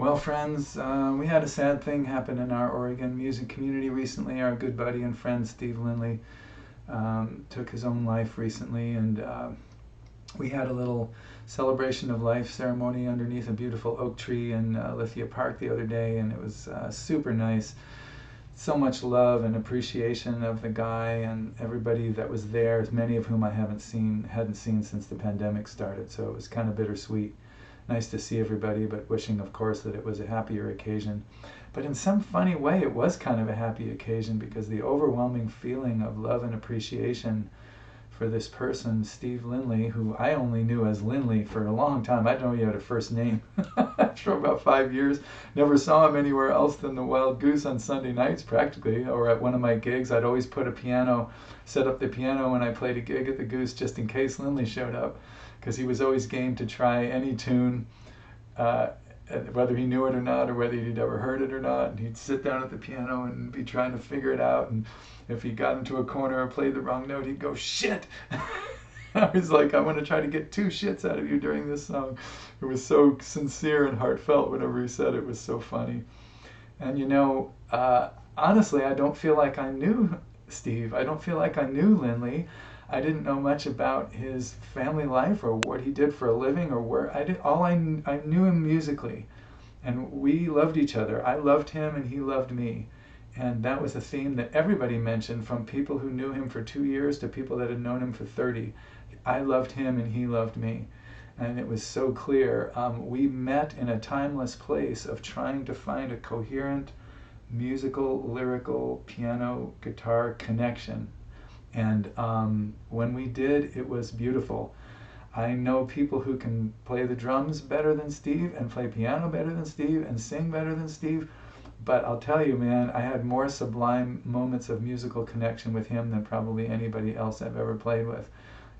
Well, friends, we had a sad thing happen in our Oregon music community recently. Our good buddy and friend Steve Lindley took his own life recently, and we had a little celebration of life ceremony underneath a beautiful oak tree in Lithia Park the other day, and it was super nice. So much love and appreciation of the guy and everybody that was there, many of whom I hadn't seen since the pandemic started, so it was kind of bittersweet. Nice to see everybody, but wishing, of course, that it was a happier occasion. But in some funny way, it was kind of a happy occasion because the overwhelming feeling of love and appreciation for this person, Steve Lindley, who I only knew as Lindley for a long time. I didn't know he had a first name for about 5 years. Never saw him anywhere else than the Wild Goose on Sunday nights, practically, or at one of my gigs. I'd always put a piano, set up the piano when I played a gig at the Goose just in case Lindley showed up, because he was always game to try any tune, whether he knew it or not, or whether he'd ever heard it or not. And he'd sit down at the piano and be trying to figure it out. And if he got into a corner or played the wrong note, he'd go, "Shit!" I was like, "I'm going to try to get 2 shits out of you during this song." It was so sincere and heartfelt whenever he said it. It was so funny. And honestly, I don't feel like I knew Steve. I don't feel like I knew Lindley. I didn't know much about his family life or what he did for a living or where I did. I knew him musically, and we loved each other. I loved him and he loved me, and that was a theme that everybody mentioned, from people who knew him for 2 years to people that had known him for 30. I loved him and he loved me, and it was so clear. We met in a timeless place of trying to find a coherent musical, lyrical, piano, guitar connection. And when we did, it was beautiful. I know people who can play the drums better than Steve and play piano better than Steve and sing better than Steve, but I'll tell you, man, I had more sublime moments of musical connection with him than probably anybody else I've ever played with.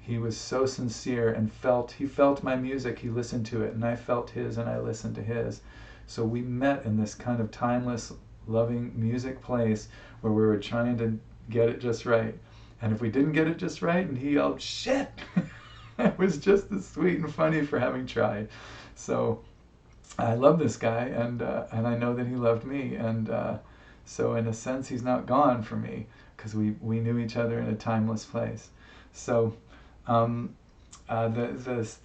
He was so sincere and he felt my music, he listened to it, and I felt his and I listened to his. So we met in this kind of timeless, loving music place where we were trying to get it just right. And if we didn't get it just right and he yelled, "Shit!" it was just as sweet and funny for having tried. So I love this guy, and I know that he loved me. And so in a sense, he's not gone for me, because we knew each other in a timeless place. So the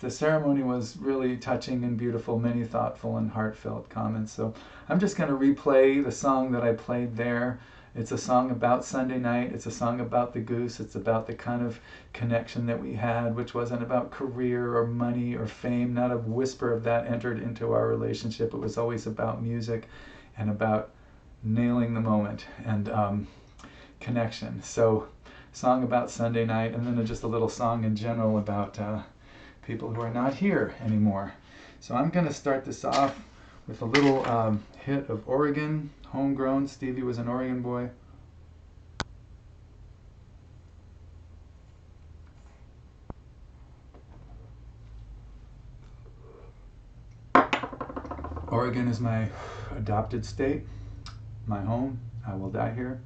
ceremony was really touching and beautiful, many thoughtful and heartfelt comments. So I'm just going to replay the song that I played there. It's a song about Sunday night. It's a song about the Goose. It's about the kind of connection that we had, which wasn't about career or money or fame. Not a whisper of that entered into our relationship. It was always about music and about nailing the moment and connection. So, song about Sunday night, and then just a little song in general about people who are not here anymore. So I'm going to start this off with a little hit of Oregon, homegrown. Stevie was an Oregon boy. Oregon is my adopted state, my home. I will die here.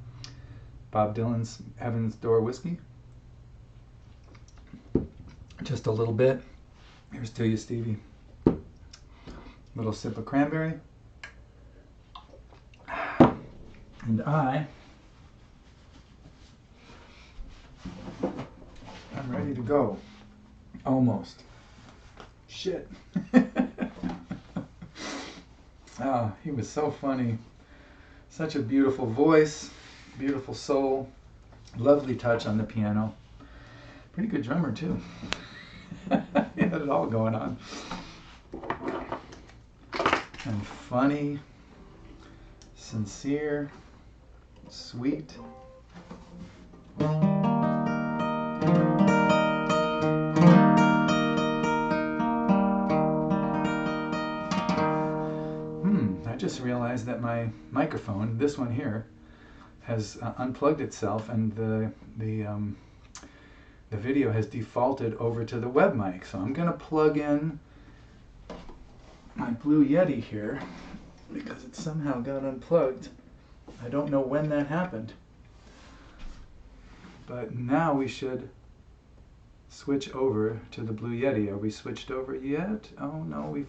Bob Dylan's Heaven's Door Whiskey. Just a little bit. Here's to you, Stevie. Little sip of cranberry. And I'm ready to go. Almost. Shit. Oh, he was so funny. Such a beautiful voice, beautiful soul, lovely touch on the piano. Pretty good drummer too. He had it all going on. And funny, sincere, sweet. I just realized that my microphone, this one here, has unplugged itself, and the video has defaulted over to the web mic. So I'm going to plug in my Blue Yeti here because it somehow got unplugged. I don't know when that happened, but now we should switch over to the Blue Yeti. Are we switched over yet? Oh no, we've